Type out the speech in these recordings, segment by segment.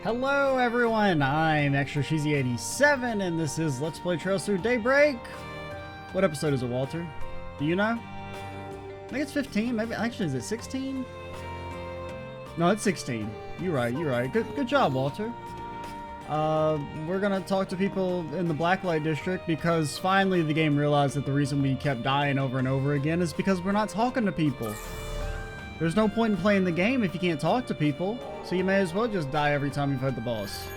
Hello everyone, I'm Extra Cheesy 87 and this is Let's Play Trails Through Daybreak. What episode is it, Walter? Do you know? I think it's 15, maybe, actually is it 16? No, it's 16. You're right. Good job, Walter. We're gonna talk to people in the Blacklight district because finally the game realized that the reason we kept dying over and over again is because we're not talking to people. There's no point in playing the game if you can't talk to people, so you may as well just die every time you fight the boss.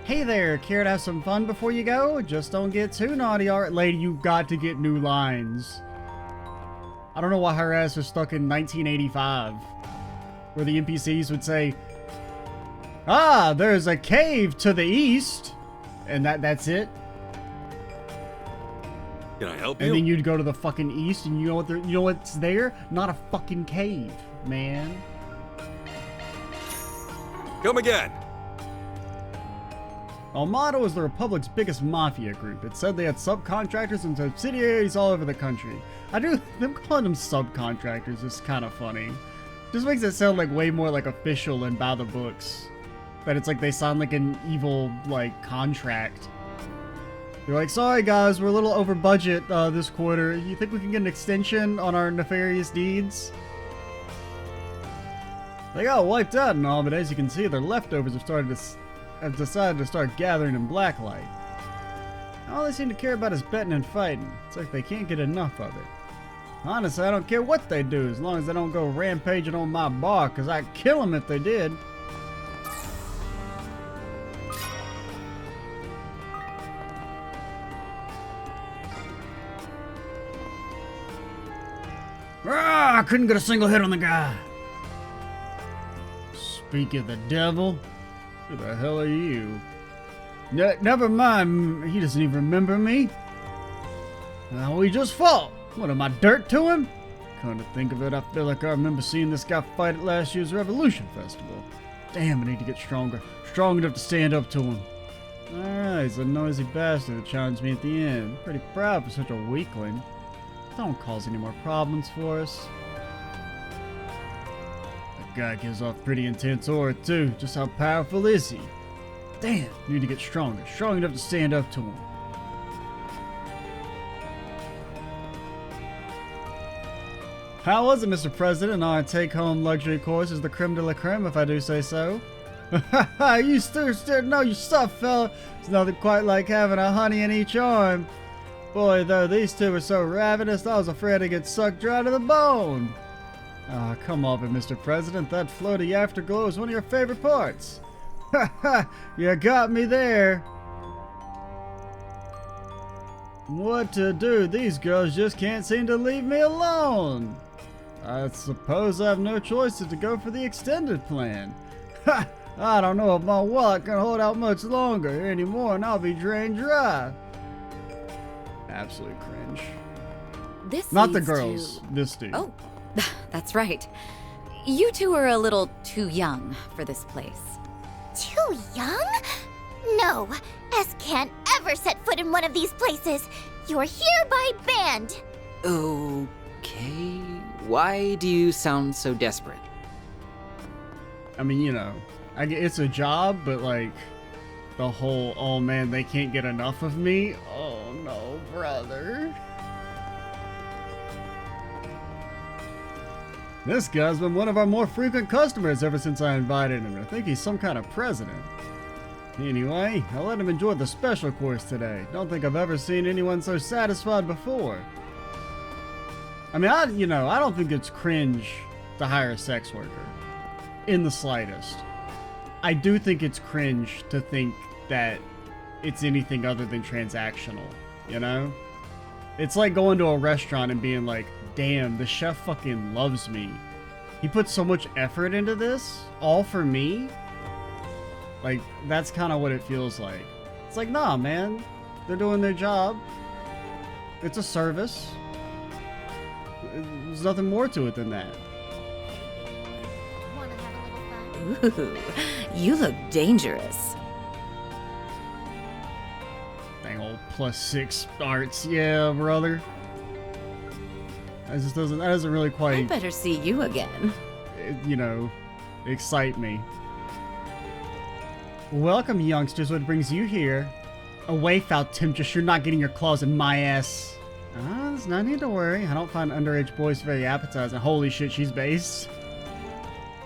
Hey there, care to have some fun before you go? Just don't get too naughty, alright? Lady, you've got to get new lines. I don't know why her ass was stuck in 1985, where the NPCs would say, "Ah, there's a cave to the east," and that's it. Can I help you? And then you'd go to the fucking east, and you know what's there? Not a fucking cave, man. Come again. Almada was the Republic's biggest mafia group. It said they had subcontractors and subsidiaries all over the country. Them calling them subcontractors is kind of funny. Just makes it sound like way more like official and by the books. That it's like they sound like an evil, like, contract. They're like, sorry guys, we're a little over budget this quarter. You think we can get an extension on our nefarious deeds? They got wiped out and all, but as you can see, their leftovers have decided to start gathering in Blacklight. All they seem to care about is betting and fighting. It's like they can't get enough of it. Honestly, I don't care what they do as long as they don't go rampaging on my bar, because I'd kill them if they did. I couldn't get a single hit on the guy. Speak of the devil, who the hell are you? Never mind, he doesn't even remember me. Now we just fought. What, am I dirt to him? Come to think of it, I feel like I remember seeing this guy fight at last year's Revolution Festival. Damn, I need to get stronger. Strong enough to stand up to him. Alright, he's a noisy bastard that challenged me at the end. Pretty proud for such a weakling. Don't cause any more problems for us. That guy gives off pretty intense aura too. Just how powerful is he? Damn, need to get stronger. Strong enough to stand up to him. How was it, Mr. President? Our take-home luxury course is the creme de la creme, if I do say so. You still know your stuff, fella. It's nothing quite like having a honey in each arm. Boy, though, these two were so ravenous, I was afraid to get sucked dry to the bone. Ah, come off it, Mr. President. That floaty afterglow is one of your favorite parts. Ha ha! You got me there. What to do? These girls just can't seem to leave me alone. I suppose I have no choice but to go for the extended plan. Ha! I don't know if my wallet can hold out much longer anymore, and I'll be drained dry. Absolute cringe. This Not the leads girls. to... This dude. Oh, that's right. You two are a little too young for this place. Too young? No, S can't ever set foot in one of these places. You're hereby banned. Okay. Why do you sound so desperate? I mean, you know, it's a job, but like the whole, oh man, they can't get enough of me. Oh no, brother. This guy's been one of our more frequent customers ever since I invited him. I think he's some kind of president. Anyway, I'll let him enjoy the special course today. Don't think I've ever seen anyone so satisfied before. I mean, I don't think it's cringe to hire a sex worker. In the slightest. I do think it's cringe to think that it's anything other than transactional, you know? It's like going to a restaurant and being like, damn, the chef fucking loves me. He put so much effort into this, all for me. Like, that's kind of what it feels like. It's like, nah, man. They're doing their job. It's a service. There's nothing more to it than that. Wanna have a little fun? Ooh, you look dangerous. Dang old +6 arts, yeah, brother. That doesn't really I quite, better see you again. you know, excite me. Welcome, youngsters. What brings you here? Away, foul temptress. You're not getting your claws in my ass. There's no need to worry. I don't find underage boys very appetizing. Holy shit, she's based.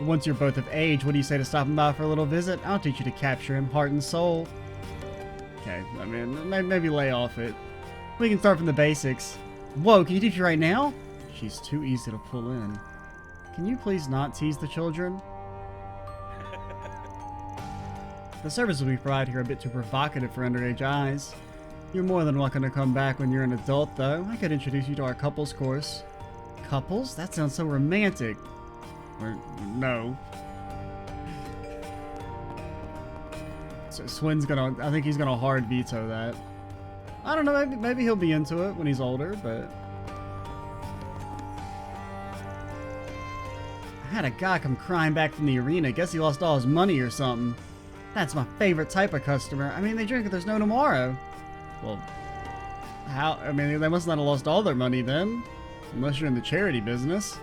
Once you're both of age, what do you say to stopping by for a little visit? I'll teach you to capture him, heart and soul. Okay, I mean, maybe lay off it. We can start from the basics. Whoa, can you teach her right now? She's too easy to pull in. Can you please not tease the children? The services we provide here are a bit too provocative for underage eyes. You're more than welcome to come back when you're an adult, though. I could introduce you to our couples course. Couples? That sounds so romantic. Or, no. So Swin's gonna, I think he's gonna hard veto that. I don't know, maybe he'll be into it when he's older, but... I had a guy come crying back from the arena. Guess he lost all his money or something. That's my favorite type of customer. I mean, they drink if there's no tomorrow. Well, how? I mean, they must not have lost all their money then. Unless you're in the charity business.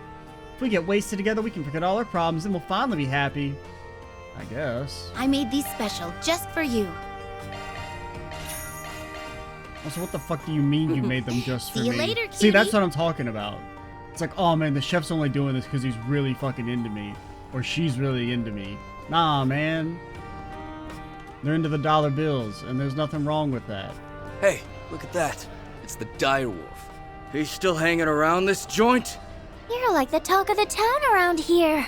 If we get wasted together, we can forget all our problems and we'll finally be happy. I guess. I made these special just for you. Also, what the fuck do you mean you made them just for See you me? later, See, that's cutie. what I'm talking about. It's like, oh man, the chef's only doing this because he's really fucking into me. Or she's really into me. Nah, man. They're into the dollar bills, and there's nothing wrong with that. Hey, look at that. It's the direwolf. He's still hanging around this joint? You're like the talk of the town around here.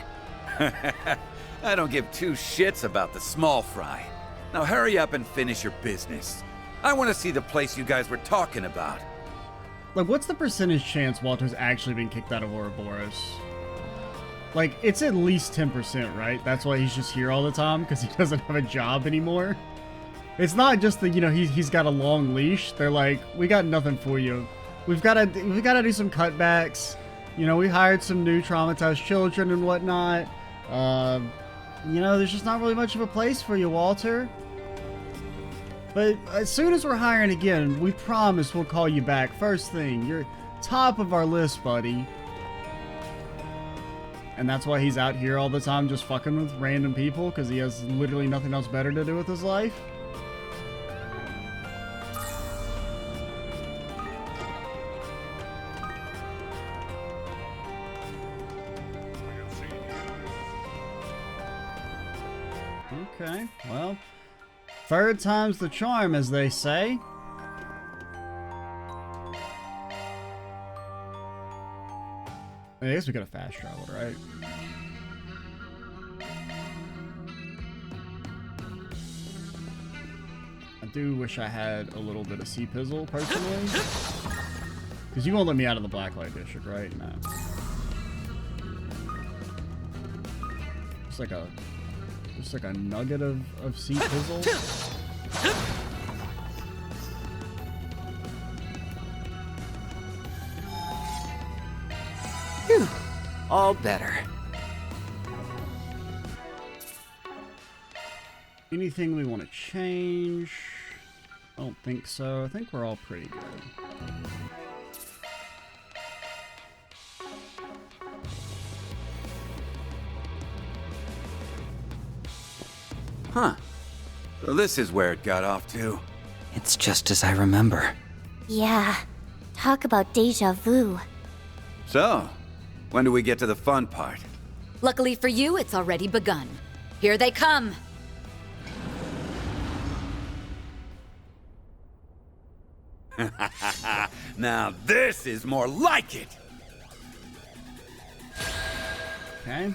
I don't give two shits about the small fry. Now hurry up and finish your business. I want to see the place you guys were talking about. Like, what's the percentage chance Walter's actually been kicked out of Ouroboros? Like, it's at least 10%, right? That's why he's just here all the time, because he doesn't have a job anymore. It's not just that, you know, he's got a long leash. They're like, we got nothing for you. We gotta do some cutbacks. You know, we hired some new traumatized children and whatnot. You know, there's just not really much of a place for you, Walter. But as soon as we're hiring again, we promise we'll call you back. First thing, you're top of our list, buddy. And that's why he's out here all the time just fucking with random people, because he has literally nothing else better to do with his life. Okay, well, third time's the charm, as they say. I guess we could have fast traveled, right? I do wish I had a little bit of sea pizzle, personally. Because you won't let me out of the Blacklight district, right? No. Just like a nugget of sea pizzle. Phew. All better. Anything we want to change? I don't think so. I think we're all pretty good. Huh. So this is where it got off to. It's just as I remember. Yeah, talk about deja vu. So, when do we get to the fun part? Luckily for you, it's already begun. Here they come. Now this is more like it! Okay.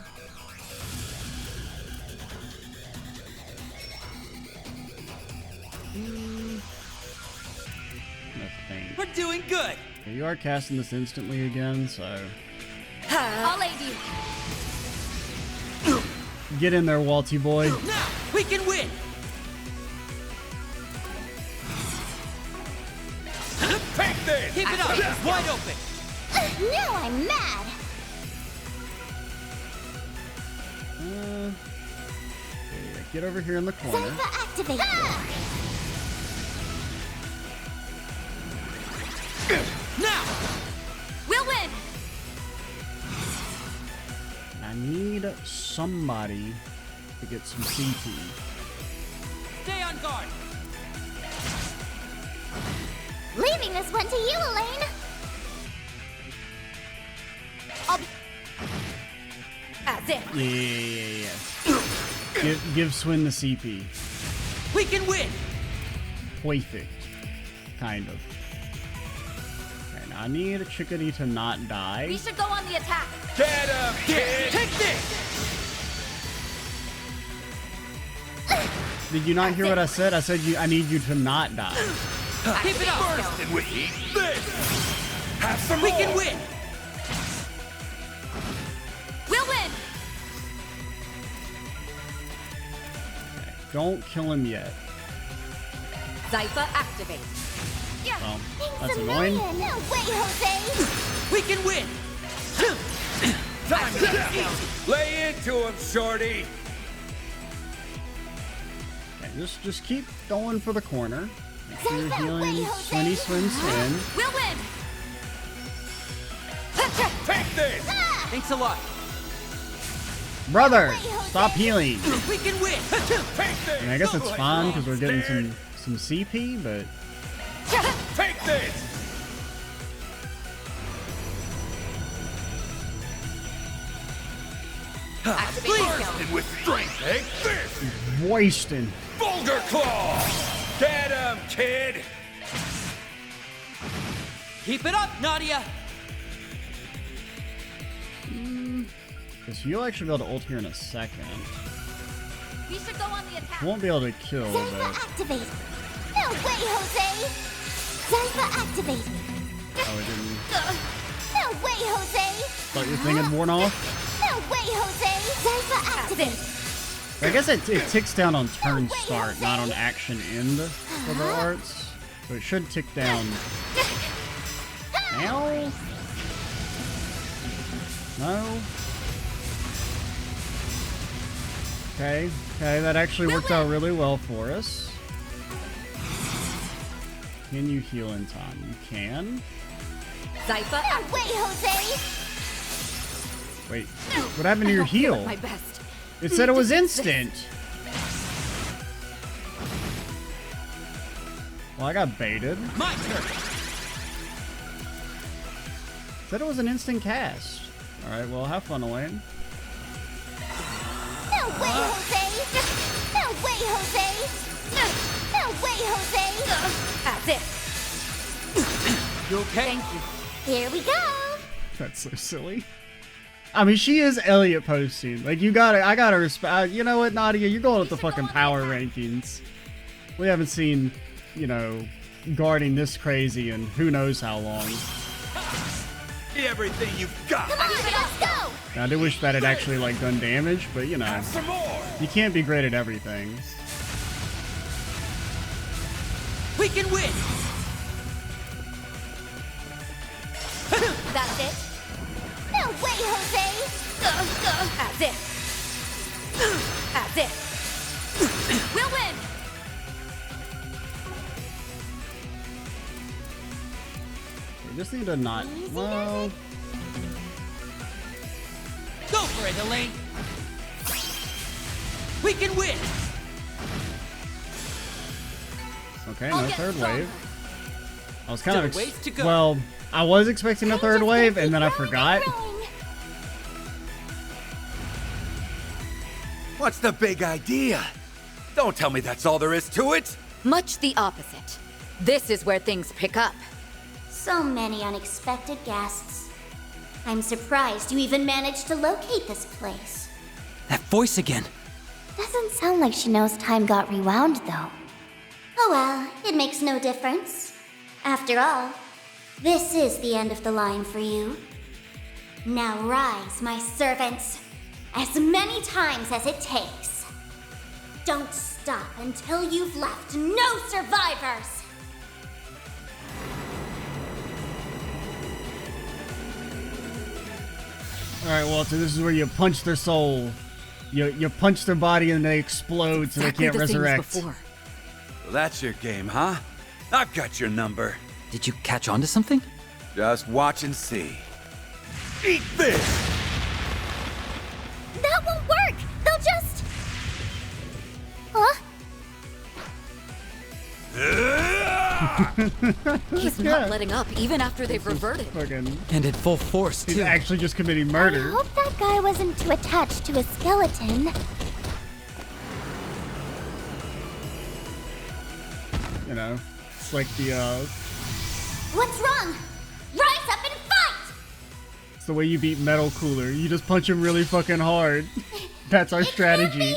Nothing. We're doing good. Okay, you are casting this instantly again, so I'll aid you. get in there, Walty boy. Now, we can win. Take this! Keep it up. It's wide open. Now I'm mad. Yeah, get over here in the corner. Zypher activate. Now. We'll win. I need somebody to get some CP. Stay on guard. Leaving this one to you, Elaine. That's it. Yeah. Give Swin the CP. We can win. Perfect. Kind of. Okay, now I need a Chickadee to not die. We should go on the attack. Get him, kid! Take this. Did you not hear what I said? I said I need you to not die. Keep it up. Bursting with this! Have some We more! can win. We'll win. Don't kill him yet. Zypha activate. Well, Thanks that's a annoying. million. No way, Jose. We can win. Time to death! Lay into him, shorty! Okay, just keep going for the corner. Make sure you're Zypha, healing wait, Swinny Jose. Swin. We'll win. Take this! Thanks a lot. Brother, Wait, Jose. stop healing. We can win. Take this! I mean, I guess it's Like fine because we're getting scared. some CP, but Take this! Activate Bursting with strength! Take this! wasting. Vulgar Claw! Get him, kid! Keep it up, Nadia. Because you'll actually be able to ult here in a second. We should go on the attack. Won't be able to kill, Zypha but activate. No way, Jose. Zypha activate. oh, it didn't. No way, Jose. Thought your thing had worn off. No way, Jose. Zypha activate. I guess it ticks down on turn start, not on action end for the arts. So it should tick down. Now? No? Okay, that actually worked out really well for us. Can you heal in time? You can. Zypha No activate. way, Jose. Wait, what happened to your heal? My best. It said it was instant. Well, I got baited. My turn. Said it was an instant cast. Alright, well, have fun, Elaine. No way, Jose. No way, Jose. No way, Jose. That's it. You okay? Thank you. Here we go. That's so silly. I mean, she is Elliot posting. Like, I gotta respect. You know what, Nadia? You're going with the fucking power rankings. We haven't seen, guarding this crazy in who knows how long. Everything you've got! Come on, let's go. Now, I do wish that had actually, done damage, but, Have some more! you can't be great at everything. We can win. That's it. No way, Jose. That's it. That's it. We'll win. We just need to not. Well, Go for it, Elaine. We can win. okay, I'll no get third stronger. wave. I was kind of. Still ways to go. Well, I was expecting a third wave, and then I forgot. What's the big idea? Don't tell me that's all there is to it! Much the opposite. This is where things pick up. So many unexpected guests. I'm surprised you even managed to locate this place. That voice again. Doesn't sound like she knows time got rewound, though. Oh well, it makes no difference. After all, this is the end of the line for you. Now rise, my servants, as many times as it takes. Don't stop until you've left no survivors! Alright, Walter, this is where you punch their soul. You punch their body and they explode so they Exactly can't the same as resurrect. before. That's your game, huh? I've got your number. Did you catch on to something? Just watch and see. Eat this! He's not letting up even after they've reverted. Fucking, And at full force, he's too. actually just committing I murder. hope that guy wasn't too attached to a skeleton. You know, it's like the What's wrong? Rise up and fight! it's the way you beat Metal Cooler. You just punch him really fucking hard. That's our strategy.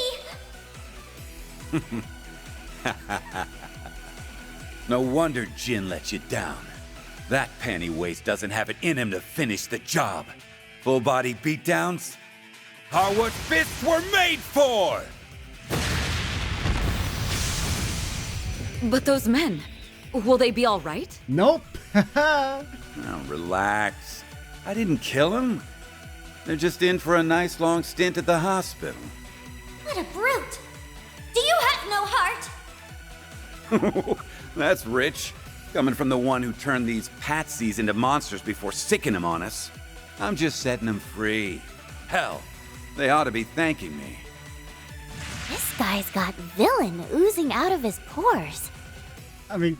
No wonder Jin let you down. That panty waist doesn't have it in him to finish the job. Full body beatdowns are what fists were made for! But those men, will they be all right? Nope. Now relax. I didn't kill him. They're just in for a nice long stint at the hospital. What a brute! Do you have no heart? That's rich. Coming from the one who turned these patsies into monsters before sicking them on us. I'm just setting them free. Hell, they ought to be thanking me. This guy's got villain oozing out of his pores. I mean,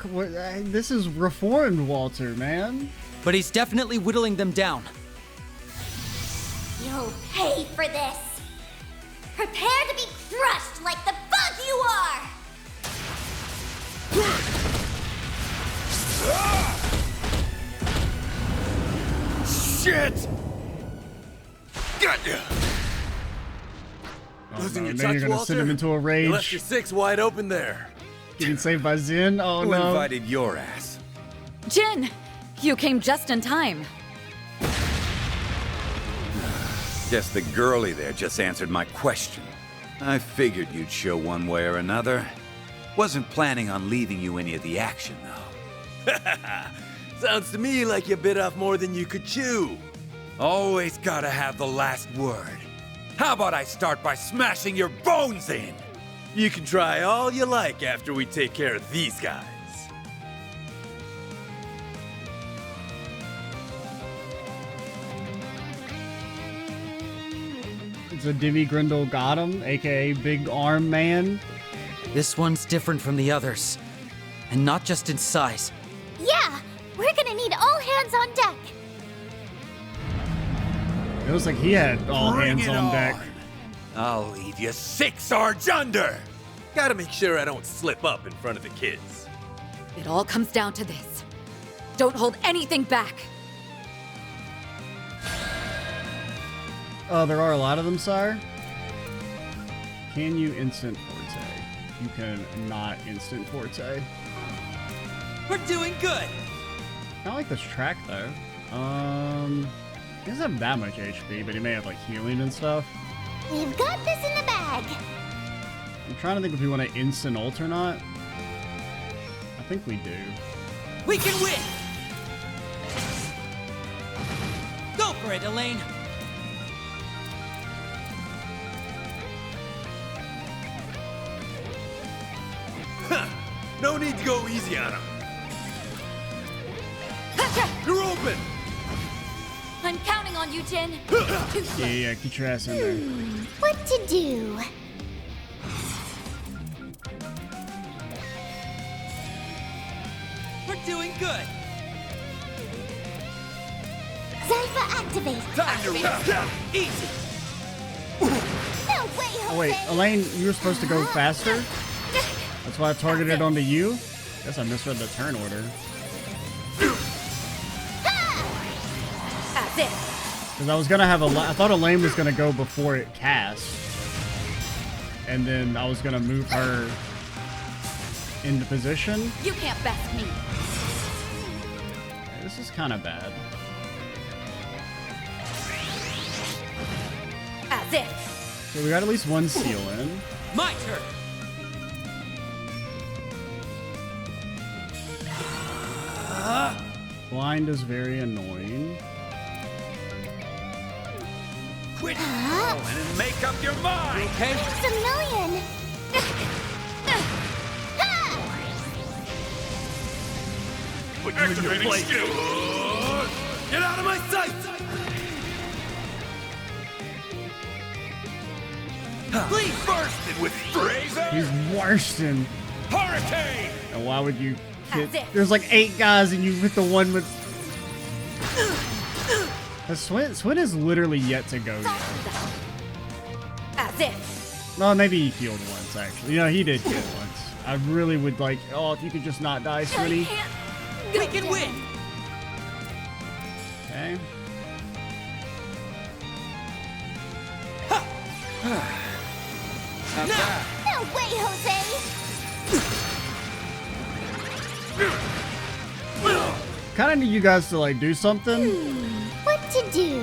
this is reformed Walter, man. But he's definitely whittling them down. You'll pay for this. Prepare to be crushed like the bug you are! Shit! Got ya! Oh, Losing no, your then you're touch, gonna send him Walter? into a You left rage. your six wide open there. Getting saved by Zen. Oh Who no. invited your ass? Jin, you came just in time. Guess the girlie there just answered my question. I figured you'd show one way or another. Wasn't planning on leaving you any of the action, though. Sounds to me like you bit off more than you could chew. Always gotta have the last word. How about I start by smashing your bones in? You can try all you like after we take care of these guys. It's a Demi-Grendel Godom, aka Big Arm Man. This one's different from the others. And not just in size. Yeah, we're gonna need all hands on deck. It was like he had all Bring hands it on deck. I'll leave you 6 Sarge under! Gotta make sure I don't slip up in front of the kids. It all comes down to this. Don't hold anything back. Oh, there are a lot of them, sire? Can you instant forte? You can not instant forte. We're doing good! I like this track though. He doesn't have that much HP, but he may have like healing and stuff. We've got this in the bag. I'm trying to think if we want to instant ult or not. I think we do. We can win! Go for it, Elaine! No need to go easy on him. You're open! I'm counting on you, Jin. Yeah, get your ass in there. What to do? We're doing good! Zypher activate. Time to wrap up! Easy! No way, Jose. Oh wait, Elaine, you were supposed to go faster? That's why I targeted onto you? Guess I misread the turn order. That's it. Because I was gonna have I thought Elaine was gonna go before it cast. And then I was gonna move her into position. You can't best me. Okay, this is kind of bad. That's it. So we got at least one seal in. My turn! Blind is very annoying. Quit going and make up your mind! Okay? It's a million. Put you in your place! Get out of my sight! Please bursted with Fraser! He's worse than. Hurricane! And why would you There's like 8 guys and you hit the one with... Swin is literally yet to go yet. As it. No, maybe he healed once, actually. You know, he did heal once. I really would like... Oh, if you could just not die, Swinny. We can win! Okay. Not bad. No way, Jose! Kind of need you guys to like do something. What to do?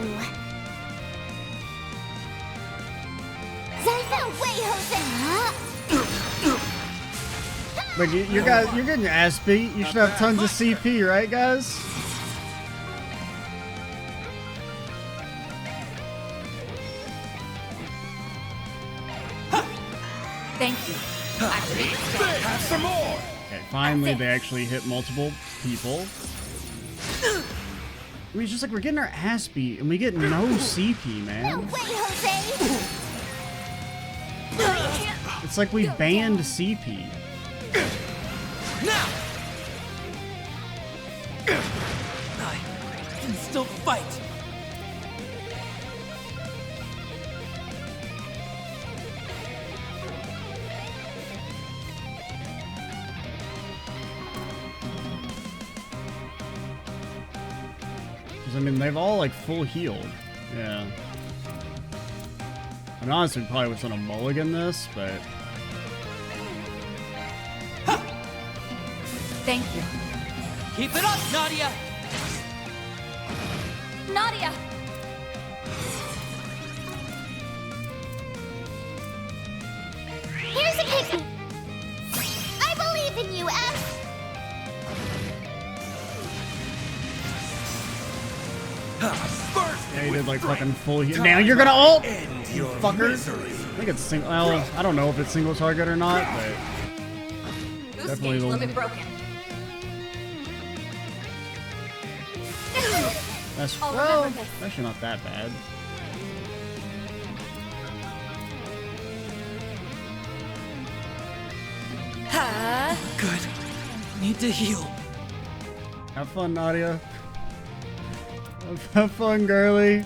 No way, Jose! Like you guys, you're getting your ass beat. You should have tons of CP, right, guys? Thank you. Have some more. Okay, finally they actually hit multiple people. I mean, it's just like we're getting our ass beat and we get no CP, No man. way, Jose! It's like we banned CP. Now! I can still fight. Because, I mean, they've all, like, full healed. Yeah. I mean, honestly, we probably was gonna mulligan this, but... Thank you. Keep it up, Nadia! Nadia! Here's a kick! I believe in you, F! First Yeah, you did, like, fucking full heal. Now you're gonna ult! end You your fucker! misery. I think it's single... Well, I don't know if it's single target or not, but... Boost Definitely gauge the- limit broken. That's... I'll Well, remember this. actually not that bad. Ha! Good. Need to heal. Have fun, Nadia. Have fun, girly.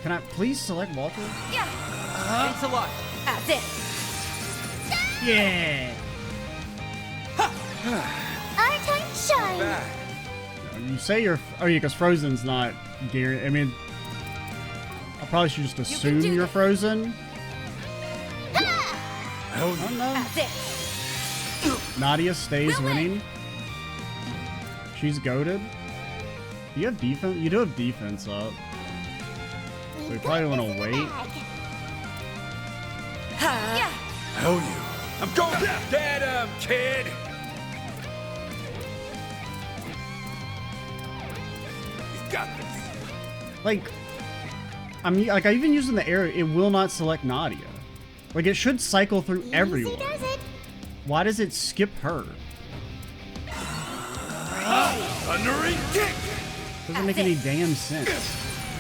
Can I please select Walter? Yeah! Thanks a lot. That's it! Yeah! Our time shine! Back. You say you're... Oh, yeah, because Frozen's not guaranteed. I mean... I probably should just assume do you're this. Frozen. Hell I don't know. That's it! Nadia stays We'll win. winning. She's goated. You have defense? You do have defense up. So we probably want to wait. Ha! Yeah! Hell you. I'm going to get him, kid. He's got this. Like, I even using the arrow, it will not select Nadia. Like, it should cycle through everyone. Easy does it. Why does it skip her? Thundering kick. Doesn't make any damn sense.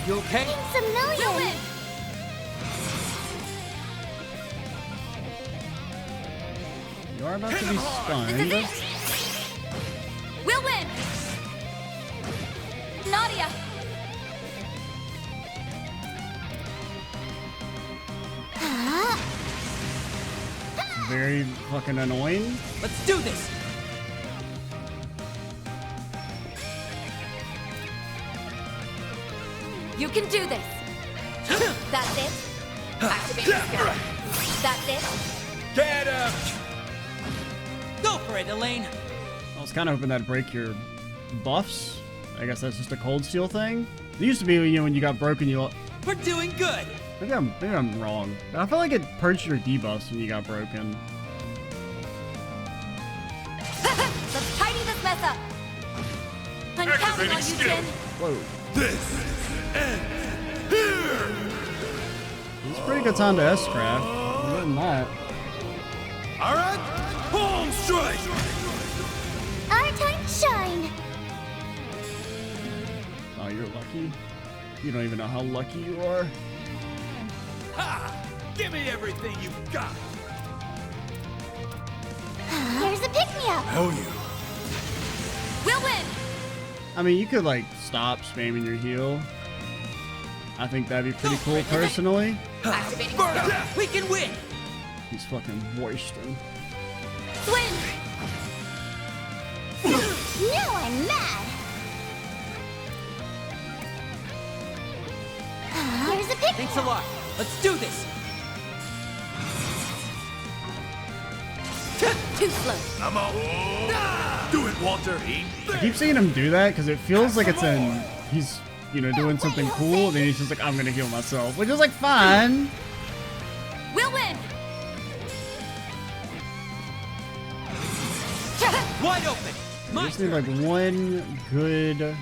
You okay? It's a million! You are about to be This is stunned. it! We'll win! Nadia! Very fucking annoying. Let's do this! You can do this! That's it! Activate the skill. That's it! Get him. Go for it, Elaine! I was kind of hoping that'd break your buffs. I guess that's just a cold steel thing. It used to be, you know, when you got broken, you... We're doing good! Maybe I'm wrong. I feel like it purged your debuffs when you got broken. Let's tidy this mess up! I'm counting on you, Jin! Whoa. This ends here. It's a pretty good time to S-craft. Other than that. All right. Palm strike. Our time shine! Oh, you're lucky. You don't even know how lucky you are. Ha! Give me everything you've got. pick-me-up! Hell you. We'll win! I mean, you could like stop spamming your heal. I think that'd be pretty cool personally. Activating We can win! He's fucking wasting. Swing! Now I'm mad! Here's a pick-me-up! Thanks a lot. Let's do this! Too slow. I'm out. Do it, Walter. I keep seeing him do that because it feels like it's in. He's, you know, doing something cool, and then he's just like, I'm gonna heal myself, which is like fine. We'll win! Wide open! I just need like one good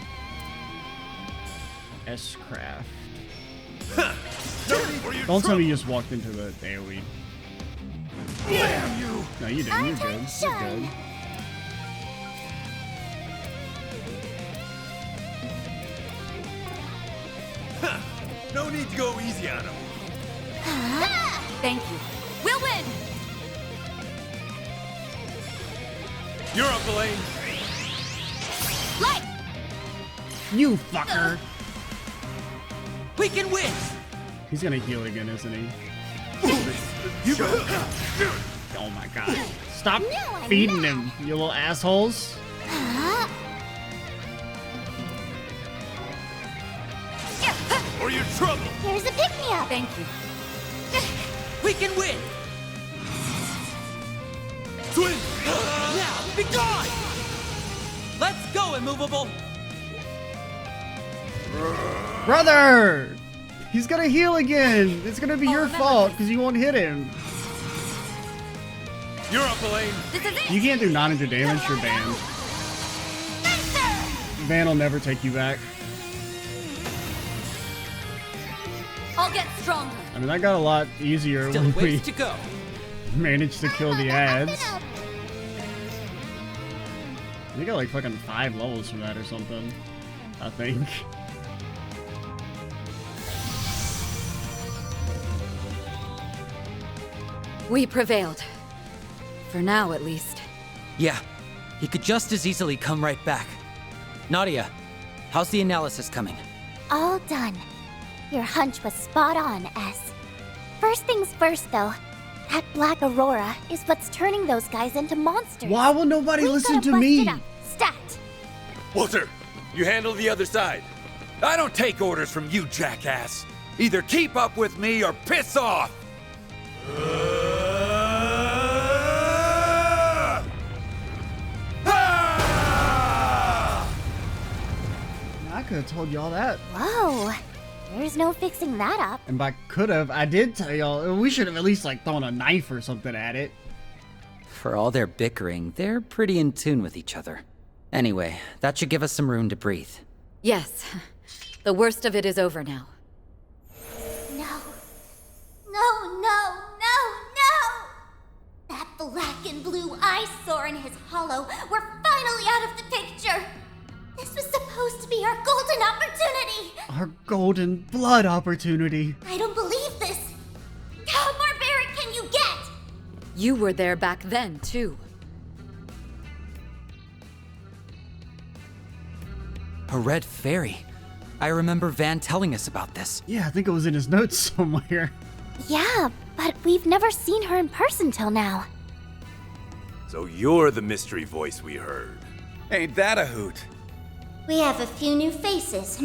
S-craft. Don't tell me you just walked into the AoE. Damn you. No, you didn't. You're good. You're good. No need to go easy on him. Thank you. We'll win! You're up, Elaine. Light! You fucker. We can win! He's gonna heal again, isn't he? You go. Oh my god. Stop No, I'm feeding not. him, you little assholes. Or you're trouble. Here's a pick-me-up! Thank you. We can win! Twin. Now, be gone! Let's go, immovable! Brother! He's gonna heal again. It's gonna be your remember fault this. because you won't hit him. You're up, Elaine. This is it! You can't do 900 damage, you're banned. Van will never take you back. I'll get stronger. I mean, that got a lot easier Still when we ways to go. managed to kill the ads. Back it up. You got like fucking 5 levels from that or something, I think. We prevailed. For now, at least. Yeah, he could just as easily come right back. Nadia, how's the analysis coming? All done. Your hunch was spot on, S. First things first, though. That black aurora is what's turning those guys into monsters. Why will nobody We listen gotta to bust me? it up. Stat. Walter, you handle the other side. I don't take orders from you, jackass. Either keep up with me or piss off. I could have told y'all that. Whoa. There's no fixing that up. And by could have, I did tell y'all. We should have at least like thrown a knife or something at it. For all their bickering, they're pretty in tune with each other. Anyway, that should give us some room to breathe. Yes. The worst of it is over now. No. No, no, no, no! That black and blue eyesore in his hollow were finally out of the picture! This was supposed to be our golden opportunity! Our golden blood opportunity. I don't believe this! How barbaric can you get? You were there back then, too. A red fairy. I remember Van telling us about this. Yeah, I think it was in his notes somewhere. Yeah, but we've never seen her in person till now. So you're the mystery voice we heard. Ain't that a hoot? We have a few new faces,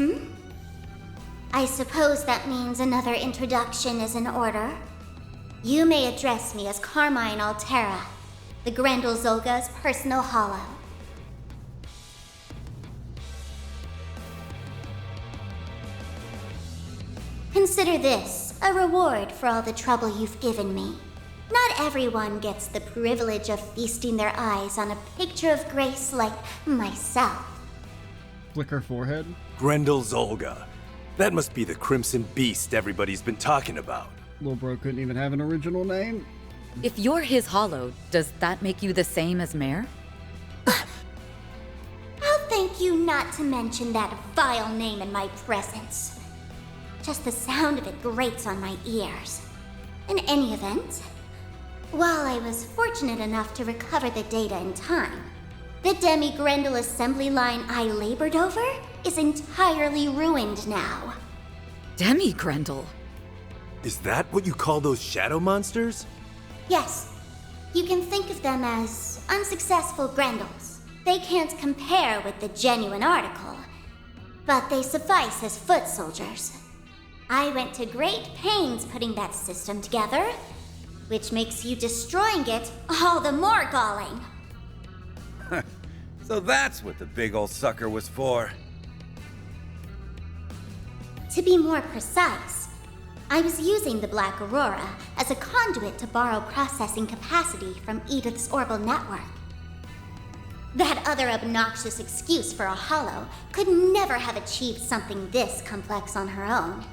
I suppose that means another introduction is in order. You may address me as Carmine Altera, the Grendel Zolga's personal hollow. Consider this a reward for all the trouble you've given me. Not everyone gets the privilege of feasting their eyes on a picture of grace like myself. Flicker forehead. Grendel Zolga. That must be the Crimson Beast everybody's been talking about. Little bro couldn't even have an original name. If you're his hollow, does that make you the same as Mare? I'll thank you not to mention that vile name in my presence. Just the sound of it grates on my ears. In any event, While I was fortunate enough to recover the data in time, the Demi-Grendel assembly line I labored over is entirely ruined now. Demi-Grendel? Is that what you call those shadow monsters? Yes, you can think of them as unsuccessful Grendels. They can't compare with the genuine article, but they suffice as foot soldiers. I went to great pains putting that system together, which makes you destroying it all the more galling. So that's what the big old sucker was for. To be more precise, I was using the Black Aurora as a conduit to borrow processing capacity from Edith's orbital network. That other obnoxious excuse for a hollow could never have achieved something this complex on her own.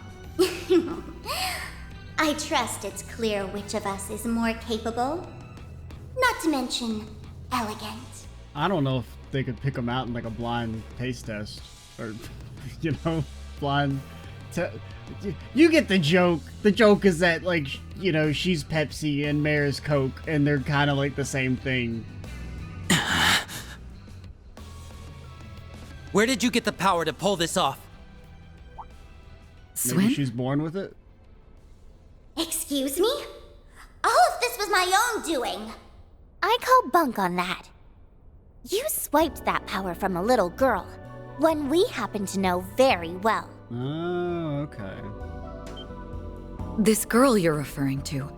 I trust it's clear which of us is more capable. Not to mention, elegant. I don't know if they could pick them out in like a blind taste test. Or, blind... You get the joke. The joke is that, like, she's Pepsi and Mare's Coke, and they're kind of like the same thing. Where did you get the power to pull this off? Swin? Maybe she's born with it? Excuse me? All of this was my own doing. I call bunk on that. You swiped that power from a little girl, one we happen to know very well. Oh, okay. This girl you're referring to,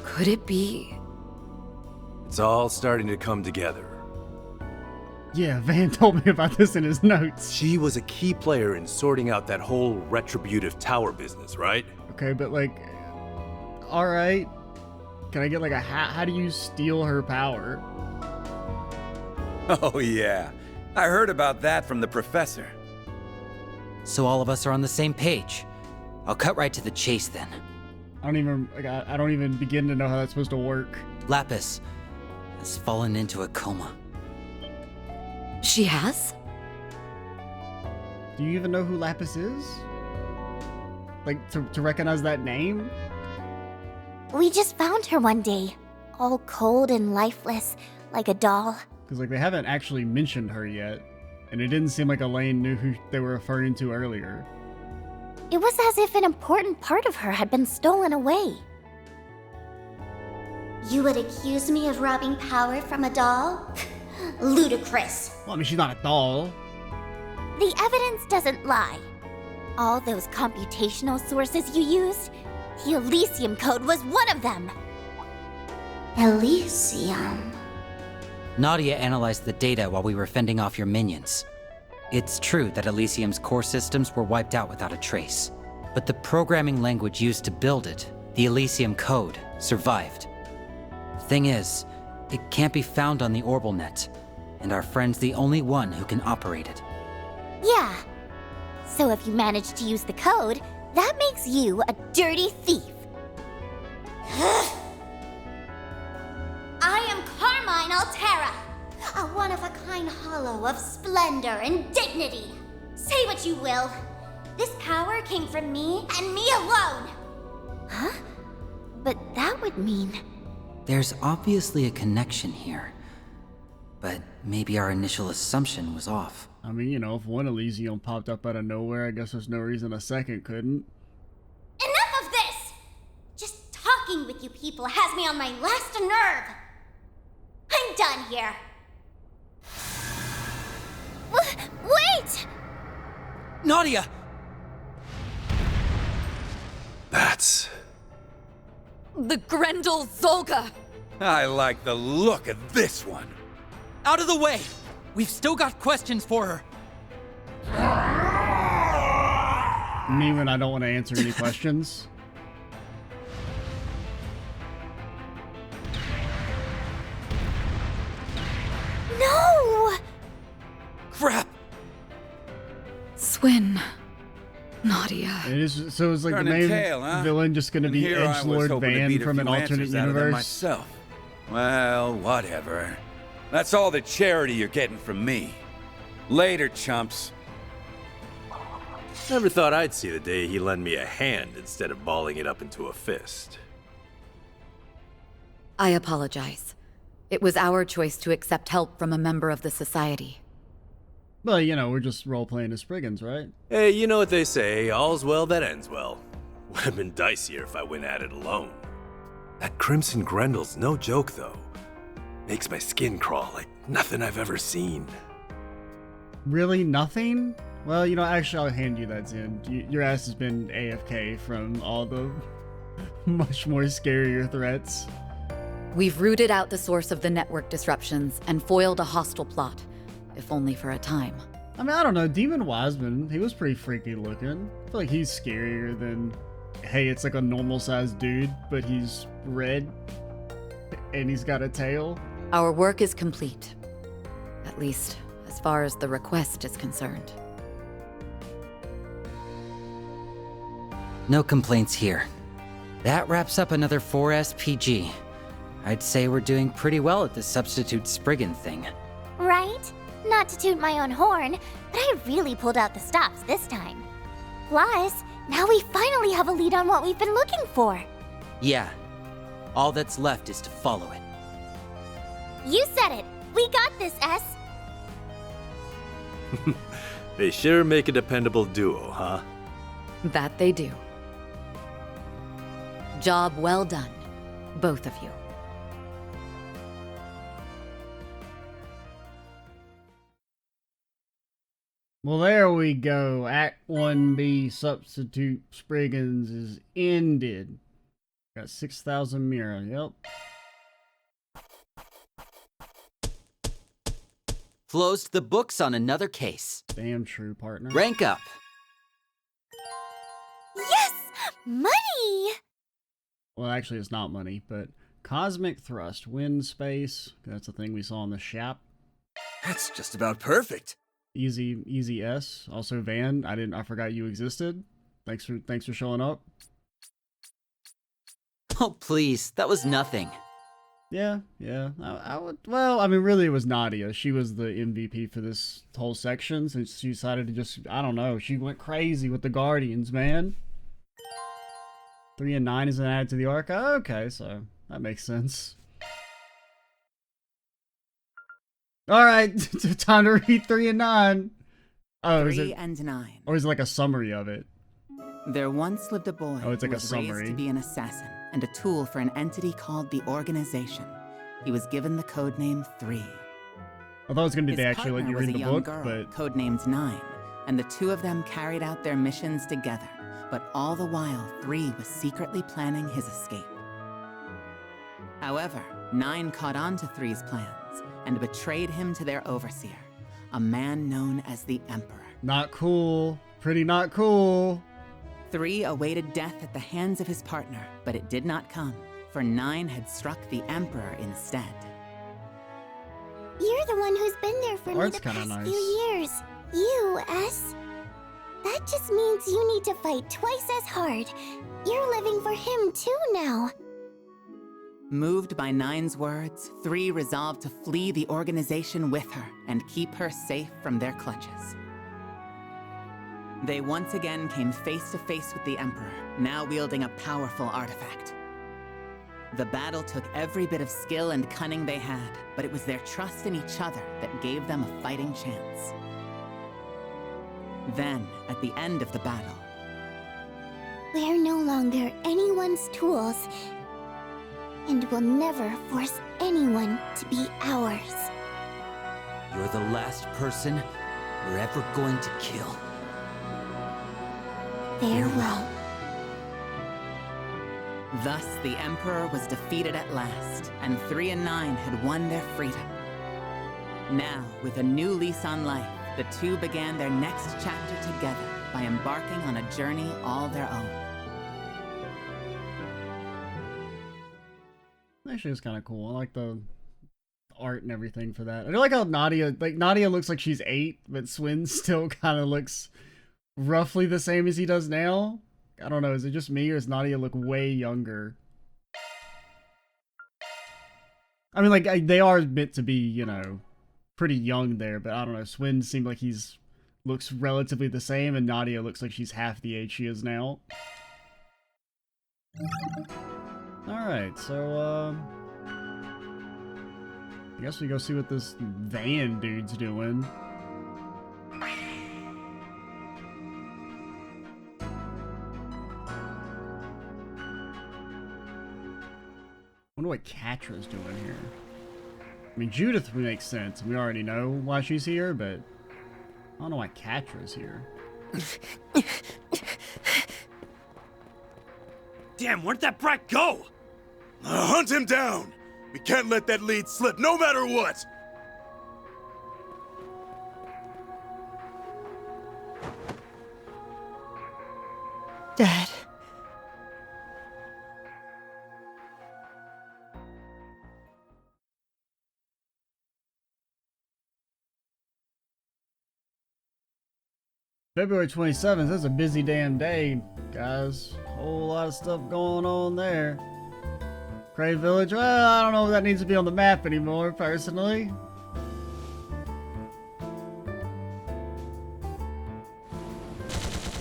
could it be... It's all starting to come together. Yeah, Van told me about this in his notes. She was a key player in sorting out that whole retributive tower business, right? Okay, but like... Alright. Can I get like a hat? How do you steal her power? Oh yeah, I heard about that from the professor. So all of us are on the same page. I'll cut right to the chase then. I don't even begin to know how that's supposed to work. Lapis has fallen into a coma. She has? Do you even know who Lapis is? Like, to recognize that name? We just found her one day, all cold and lifeless, like a doll. Because, like, they haven't actually mentioned her yet. And it didn't seem like Elaine knew who they were referring to earlier. It was as if an important part of her had been stolen away. You would accuse me of robbing power from a doll? Ludicrous. Well, I mean, she's not a doll. The evidence doesn't lie. All those computational sources you used, the Elysium code was one of them. Elysium. Nadia analyzed the data while we were fending off your minions. It's true that Elysium's core systems were wiped out without a trace, but the programming language used to build it, the Elysium code, survived. Thing is, it can't be found on the OrbitalNet, and our friend's the only one who can operate it. Yeah. So if you manage to use the code, that makes you a dirty thief. I am Carmine Altera, a one-of-a-kind hollow of splendor and dignity. Say what you will. This power came from me and me alone. Huh? But that would mean... There's obviously a connection here, but maybe our initial assumption was off. I mean, if one Elysium popped up out of nowhere, I guess there's no reason a second couldn't. Enough of this! Just talking with you people has me on my last nerve. I'm done here. Wait! Nadia! That's... The Grendel Zolga! I like the look of this one. Out of the way! We've still got questions for her. Me when I don't want to answer any questions. No! Crap! Swin. Nadia. It is, so is like Turn the and main tail, huh? villain just gonna And be here I was Edgelord hoping to Van beat a from an few alternate answers out of them universe? myself. Well, whatever. That's all the charity you're getting from me. Later, chumps. Never thought I'd see the day he lent me a hand instead of balling it up into a fist. I apologize. It was our choice to accept help from a member of the Society. Well, you know, we're just role-playing as brigands, right? Hey, you know what they say, all's well that ends well. Would have been dicier if I went at it alone. That Crimson Grendel's no joke, though. Makes my skin crawl like nothing I've ever seen. Really? Nothing? Well, you know, actually, I'll hand you that, Zin. Your ass has been AFK from all the much more scarier threats. We've rooted out the source of the network disruptions and foiled a hostile plot, if only for a time. I mean, I don't know. Demon Wiseman, he was pretty freaky looking. I feel like he's scarier than, hey, it's like a normal-sized dude, but he's red and he's got a tail. Our work is complete. At least, as far as the request is concerned. No complaints here. That wraps up another 4 SPG. I'd say we're doing pretty well at this substitute Spriggan thing. Right? Not to toot my own horn, but I really pulled out the stops this time. Plus, now we finally have a lead on what we've been looking for. Yeah. All that's left is to follow it. You said it. We got this, S. They sure make a dependable duo, huh? That they do. Job well done, both of you. Well, there we go. Act 1B Substitute Spriggans is ended. Got 6,000 Mira, yep. Closed the books on another case. Damn true, partner. Rank up. Yes! Money! Well, actually, it's not money, but Cosmic Thrust, Wind Space. That's a thing we saw in the shop. That's just about perfect. Easy S. Also, Van, I forgot you existed. Thanks for showing up. Oh, please. That was nothing. Yeah. I would. Well, I mean, really, it was Nadia. She was the MVP for this whole section, since she decided to just, I don't know, she went crazy with the Guardians, man. 3 and 9 is an add to the arc. Oh, okay, so that makes sense. All right, time to read 3 and 9. Oh, 3 and 9. Or is it like a summary of it? There once lived a boy Oh, it's like who a was summary. raised to be an assassin and a tool for an entity called the Organization. He was given the codename 3. I thought it was gonna be His they actually let partner you was read a the young book, girl, but codenamed 9, and the two of them carried out their missions together. But all the while, 3 was secretly planning his escape. However, 9 caught on to 3's plans and betrayed him to their overseer, a man known as the Emperor. not cool. Pretty not cool. 3 awaited death at the hands of his partner, but it did not come, for 9 had struck the Emperor instead. You're the one who's been there for me Art's the kinda past nice. few years. You, S. That just means you need to fight twice as hard. You're living for him too now. Moved by 9's words, 3 resolved to flee the organization with her and keep her safe from their clutches. They once again came face to face with the Emperor, now wielding a powerful artifact. The battle took every bit of skill and cunning they had, but it was their trust in each other that gave them a fighting chance. Then, at the end of the battle, We're no longer anyone's tools, and will never force anyone to be ours. You're the last person we're ever going to kill. Farewell. thus the Emperor was defeated at last, and 3 and 9 had won their freedom. Now, with a new lease on life, the two began their next chapter together by embarking on a journey all their own. Actually, it's kind of cool. I like the art and everything for that. I like how Nadia looks like she's 8, but Swin still kind of looks roughly the same as he does now. I don't know, is it just me or does Nadia look way younger? I mean, like, they are meant to be, you know, pretty young there, but I don't know, Swin seemed like looks relatively the same, and Nadia looks like she's half the age she is now. Alright, so, I guess we go see what this van dude's doing. Wonder what Catra's doing here. I mean, Judith makes sense. We already know why she's here, but I don't know why Catra's here. Damn, where'd that brat go? Hunt him down! We can't let that lead slip, no matter what! Dad. February 27th, that's a busy damn day, guys. Whole lot of stuff going on there. Crave Village, well, I don't know if that needs to be on the map anymore, personally.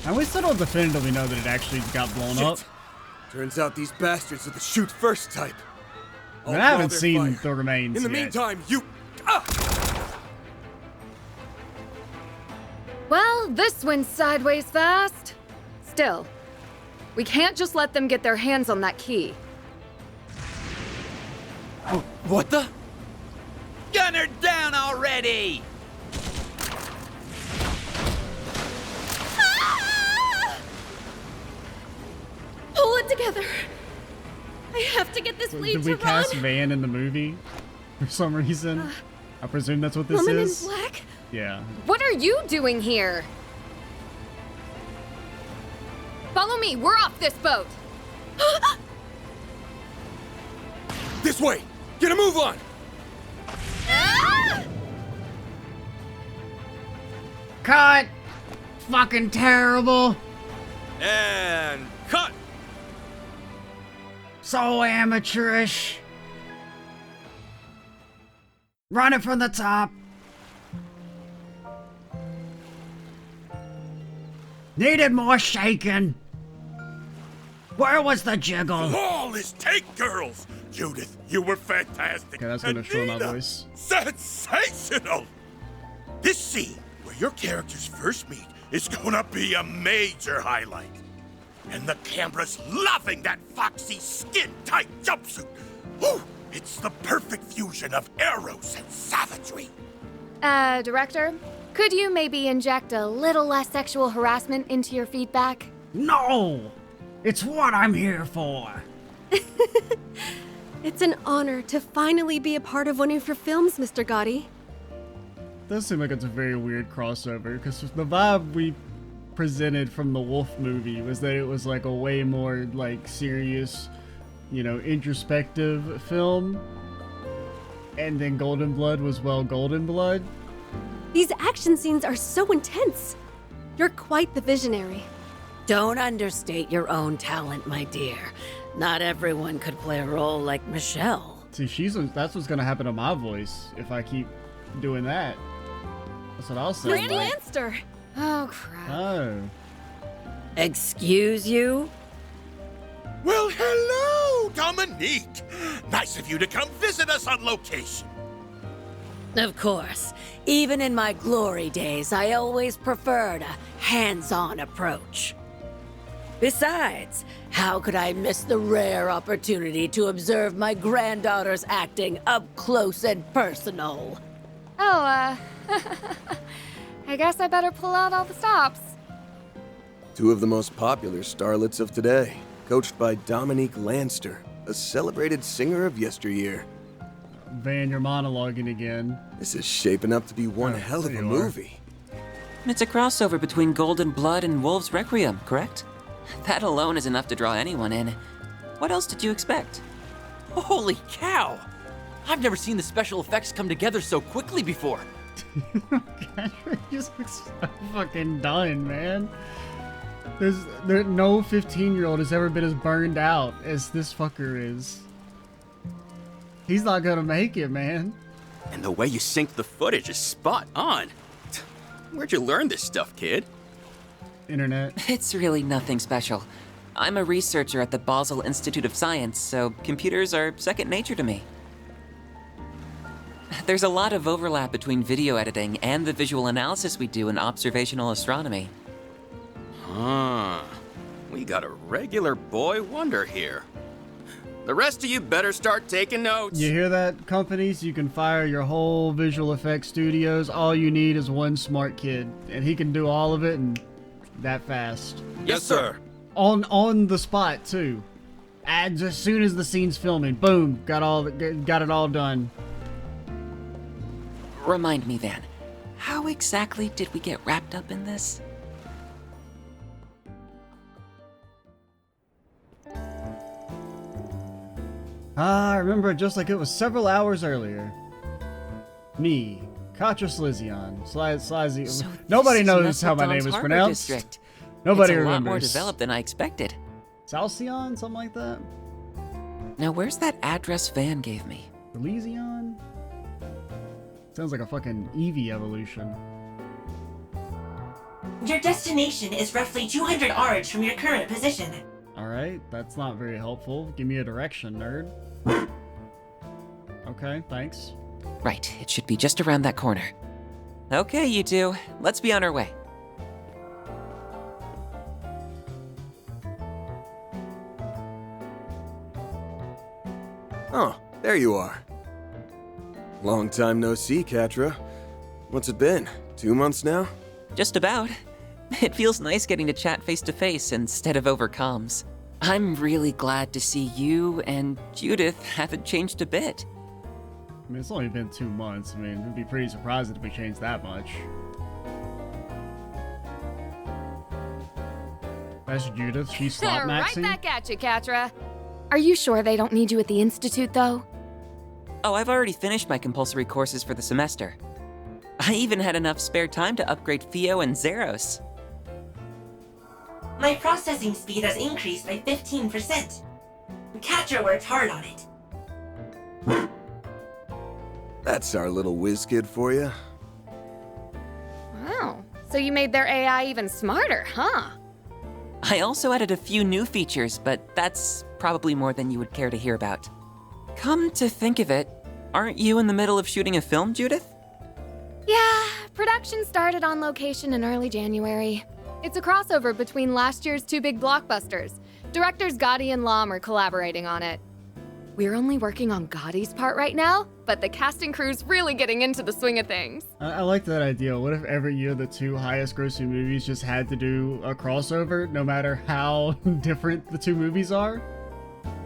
And we still don't definitively know that it actually got blown up. Turns out these bastards are the shoot first type. I mean, I haven't seen the remains In the yet. meantime, you... Well, this went sideways fast. Still, we can't just let them get their hands on that key. Oh, what the? Gun her down already! Ah! Pull it together. I have to get this lead Did we to cast run. Van in the movie for some reason? I presume that's what this Woman is. in black? Yeah. What are you doing here? Follow me, we're off this boat. This way! Get a move on! Ah! Cut! Fucking terrible! And cut! So amateurish! Run it from the top! Needed more shaking! Where was the jiggle? Flawless take, girls! Judith, you were fantastic. Okay, that's gonna And show my Nina, voice. sensational! This scene, where your characters first meet, is gonna be a major highlight. And the camera's loving that foxy, skin-tight jumpsuit. Whew! It's the perfect fusion of eros and savagery. Director, could you maybe inject a little less sexual harassment into your feedback? No! It's what I'm here for! It's an honor to finally be a part of one of your films, Mr. Gotti. Does seem like it's a very weird crossover, because the vibe we presented from the Wolf movie was that it was like a way more like serious, you know, introspective film. And then Golden Blood was, well, Golden Blood. These action scenes are so intense. You're quite the visionary. Don't understate your own talent, my dear. Not everyone could play a role like Michelle. See, that's what's gonna happen to my voice if I keep doing that. That's what I'll say. Randy Lanster! Oh, crap. Oh. Excuse you? Well, hello, Dominique. Nice of you to come visit us on location. Of course. Even in my glory days, I always preferred a hands-on approach. Besides, how could I miss the rare opportunity to observe my granddaughter's acting up close and personal? Oh, I guess I better pull out all the stops. Two of the most popular starlets of today, coached by Dominique Lanster, a celebrated singer of yesteryear. Van, you're monologuing again. This is shaping up to be one hell of a movie. It's a crossover between Golden Blood and Wolves Requiem, correct? That alone is enough to draw anyone in. What else did you expect? Holy cow! I've never seen the special effects come together so quickly before. He just looks so fucking done, man. No 15-year-old has ever been as burned out as this fucker is. He's not gonna make it, man. And the way you sync the footage is spot on. Where'd you learn this stuff, kid? Internet. It's really nothing special. I'm a researcher at the Basel Institute of Science, so computers are second nature to me. There's a lot of overlap between video editing and the visual analysis we do in observational astronomy. Huh. We got a regular boy wonder here. The rest of you better start taking notes. You hear that, companies? You can fire your whole visual effects studios. All you need is one smart kid, and he can do all of it and that fast. Yes, sir. On the spot too. And as soon as the scene's filming, boom, got it all done. Remind me, Van, how exactly did we get wrapped up in this? I remember it just like it was several hours earlier. Me, Katra Slizion. So nobody this knows is how my Messeldam's name is harbor pronounced. district. Nobody it's a remembers. lot more developed than I expected. Salcion, something like that. Now, where's that address Van gave me? Elysion? Sounds like a fucking Eevee evolution. Your destination is roughly 200 ards from your current position. Alright, that's not very helpful. Give me a direction, nerd. Okay, thanks. Right, it should be just around that corner. Okay, you two, let's be on our way. Oh, there you are. Long time no see, Katra. What's it been? 2 months now? Just about. It feels nice getting to chat face to face instead of over comms. I'm really glad to see you and Judith haven't changed a bit. I mean, it's only been 2 months. I mean, it'd be pretty surprising if we changed that much. That's Judith. She's slot maxing. Right back at you, Katra. Are you sure they don't need you at the Institute, though? Oh, I've already finished my compulsory courses for the semester. I even had enough spare time to upgrade Theo and Zeros. My processing speed has increased by 15%. Katra worked hard on it. That's our little whiz kid for you. Wow. So you made their AI even smarter, huh? I also added a few new features, but that's probably more than you would care to hear about. Come to think of it, aren't you in the middle of shooting a film, Judith? Yeah, production started on location in early January. It's a crossover between last year's 2 big blockbusters. Directors Gotti and Lam are collaborating on it. We're only working on Gotti's part right now, but the cast and crew's really getting into the swing of things. I like that idea. What if every year the 2 highest grossing movies just had to do a crossover, no matter how different the 2 movies are?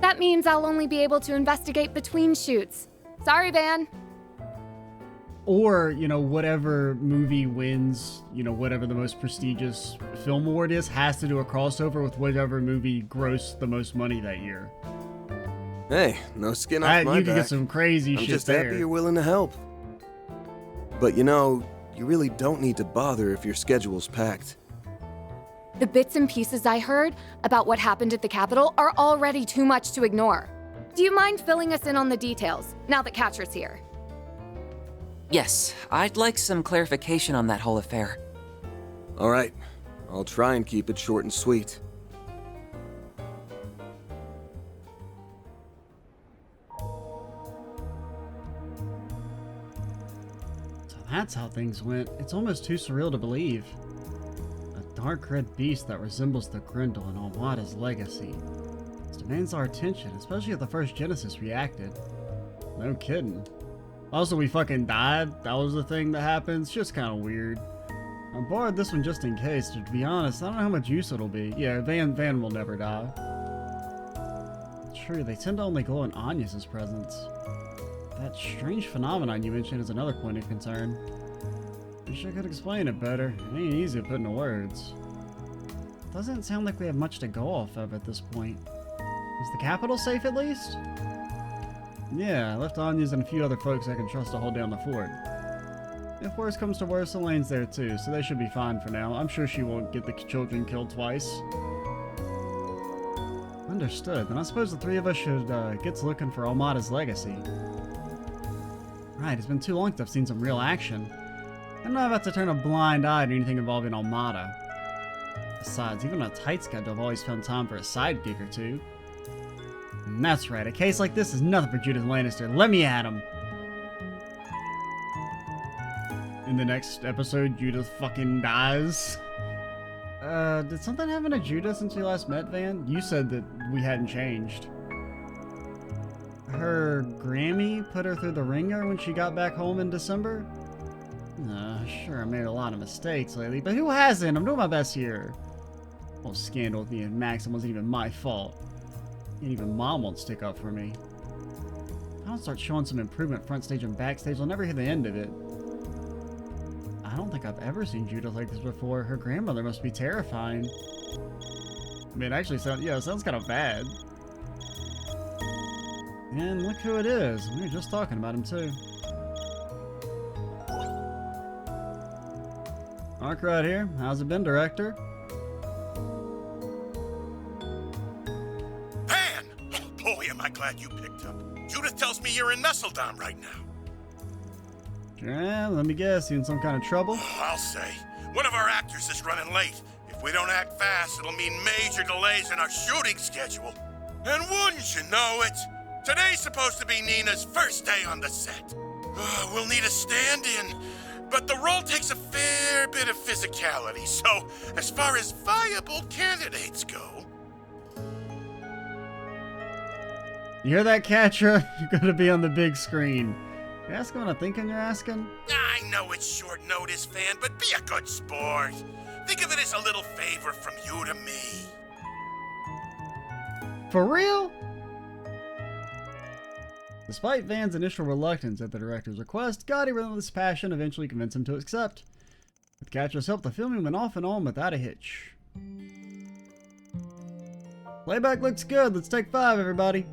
That means I'll only be able to investigate between shoots. Sorry, Van. Or, you know, whatever movie wins, you know, whatever the most prestigious film award is, has to do a crossover with whatever movie grossed the most money that year. Hey, no skin off my You can back. get some crazy I'm shit just there. happy you're willing to help. But you know, you really don't need to bother if your schedule's packed. The bits and pieces I heard about what happened at the Capitol are already too much to ignore. Do you mind filling us in on the details, now that Catra's here? Yes, I'd like some clarification on that whole affair. All right, I'll try and keep it short and sweet. So that's how things went. It's almost too surreal to believe. A dark red beast that resembles the Grendel in Almada's legacy. It demands our attention, especially if the first Genesis reacted. No kidding. Also, we fucking died. That was the thing that happened. It's just kind of weird. I borrowed this one just in case. To be honest, I don't know how much use it'll be. Yeah, Van will never die. True, they tend to only glow in Anya's presence. That strange phenomenon you mentioned is another point of concern. Wish I could explain it better. It ain't easy to put into words. Doesn't sound like we have much to go off of at this point. Is the capital safe at least? Yeah, I left Anya's and a few other folks I can trust to hold down the fort. If worse comes to worse, Elaine's there too, so they should be fine for now. I'm sure she won't get the children killed twice. Understood. Then I suppose the 3 of us should get to looking for Almada's legacy. Right, it's been too long since I've seen some real action. I'm not about to turn a blind eye to anything involving Almada. Besides, even on a tight schedule, I've always found time for a side gig or 2. And that's right, a case like this is nothing for Judith Lannister. Let me at him! in the next episode, Judith fucking dies. Did something happen to Judith since we last met, Van? You said that we hadn't changed. Her Grammy put her through the ringer when she got back home in December? Sure, I made a lot of mistakes lately, but who hasn't? I'm doing my best here. Well, scandal with me and Maxim wasn't even my fault. And even Mom won't stick up for me. If I don't start showing some improvement front stage and backstage, I'll never hear the end of it. I don't think I've ever seen Judith like this before. Her grandmother must be terrifying. I mean, it actually sounds, yeah, it sounds kind of bad. And look who it is. We were just talking about him, too. Mark right here. How's it been, Director? Van! Oh boy, am I glad you picked up. Judith tells me you're in Messeldam right now. Sure am. Let me guess, you in some kind of trouble? Oh, I'll say. One of our actors is running late. If we don't act fast, it'll mean major delays in our shooting schedule. And wouldn't you know it? Today's supposed to be Nina's first day on the set. We'll need a stand-in, but the role takes a fair bit of physicality, so as far as viable candidates go... You hear that, Catra? You're gonna be on the big screen. You asking what I'm thinking you're asking? I know it's short notice, Van, but be a good sport. Think of it as a little favor from you to me. For real? Despite Van's initial reluctance at the director's request, Gotti, relentless passion, eventually convinced him to accept. With Catra's help, the filming went off and on without a hitch. Playback looks good. Let's take 5, everybody.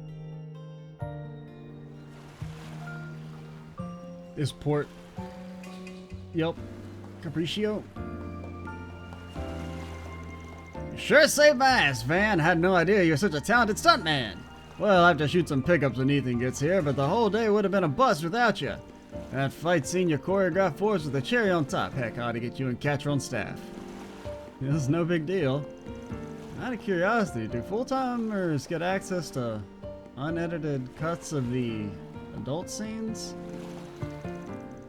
Is port. Yep. Capriccio. You sure saved my ass, Van. Had no idea you were such a talented stuntman. Well, I'll have to shoot some pickups when Ethan gets here, but the whole day would have been a bust without you. That fight scene you choreographed for us with a cherry on top. Heck, I ought to get you and Catra on staff. This is no big deal. Out of curiosity, do full-timers get access to unedited cuts of the adult scenes?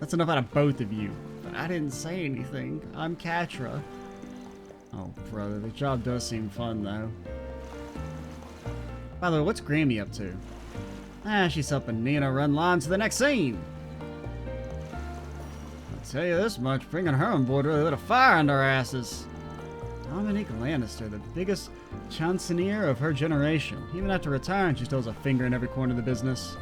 That's enough out of both of you. But I didn't say anything. I'm Catra. Oh, brother, the job does seem fun, though. By the way, what's Grammy up to? She's helping Nina run lines to the next scene. I'll tell you this much, bringing her on board really lit a fire under our asses. Dominique Lannister, the biggest chansonnier of her generation. Even after retiring, she still has a finger in every corner of the business.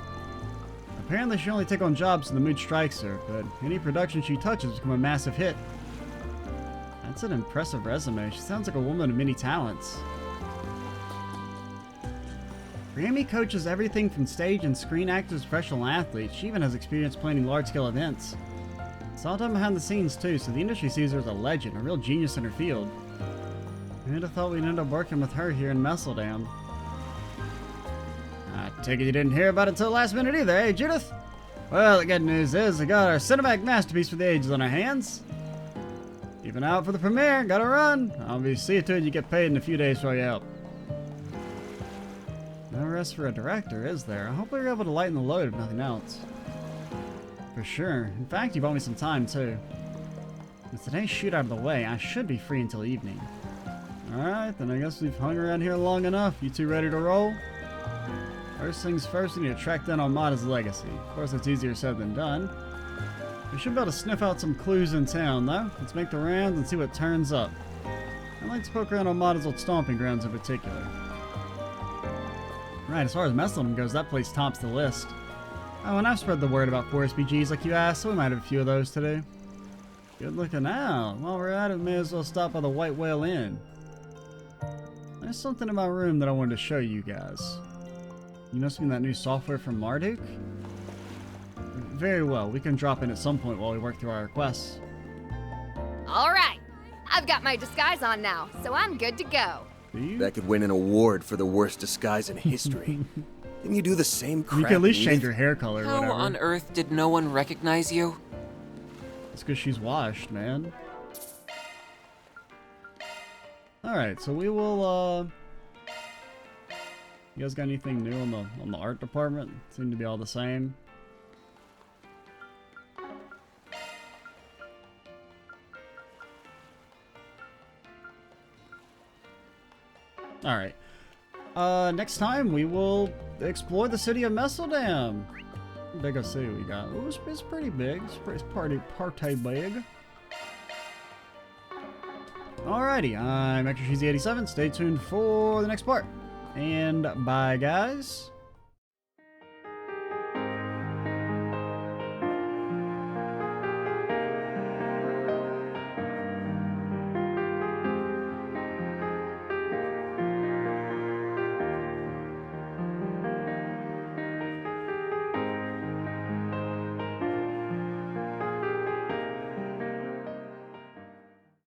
Apparently, she only takes on jobs when the mood strikes her, but any production she touches becomes a massive hit. That's an impressive resume. She sounds like a woman of many talents. Grammy coaches everything from stage and screen actors to professional athletes. She even has experience planning large-scale events. It's all done behind the scenes, too, so the industry sees her as a legend, a real genius in her field. Who'd have thought we'd end up working with her here in Messeldam? I take it you didn't hear about it till last minute either, eh, Judith? Well, the good news is we got our cinematic masterpiece for the ages on our hands. Keeping out for the premiere, gotta run. I'll be seeing to it you get paid in a few days for your help. No rest for a director, is there? I hope we were able to lighten the load if nothing else. For sure. In fact, you bought me some time, too. With today's shoot out of the way, I should be free until evening. Alright, then I guess we've hung around here long enough. You two ready to roll? First things first, we need to track down Armada's legacy. Of course, it's easier said than done. We should be able to sniff out some clues in town, though. Let's make the rounds and see what turns up. I'd like to poke around Armada's old stomping grounds in particular. Right, as far as Messeldam goes, that place tops the list. Oh, and I've spread the word about 4 SPGs like you asked, so we might have a few of those today. Good looking out. While we're at it, may as well stop by the White Whale Inn. There's something in my room that I wanted to show you guys. You must mean that new software from Marduk? Very well, we can drop in at some point while we work through our requests. Alright, I've got my disguise on now, so I'm good to go. That could win an award for the worst disguise in history. Didn't you do the same crap? You can at least change your hair color or How whatever. on earth did no one recognize you? It's because she's washed, man. Alright, so we will, You guys got anything new on the art department? Seem to be all the same. Alright. Next time we will explore the city of Messeldam. Big a city we got. Ooh, it's pretty big. It's pretty big. Alrighty, I'm Extra Cheesy 87. Stay tuned for the next part. And bye, guys.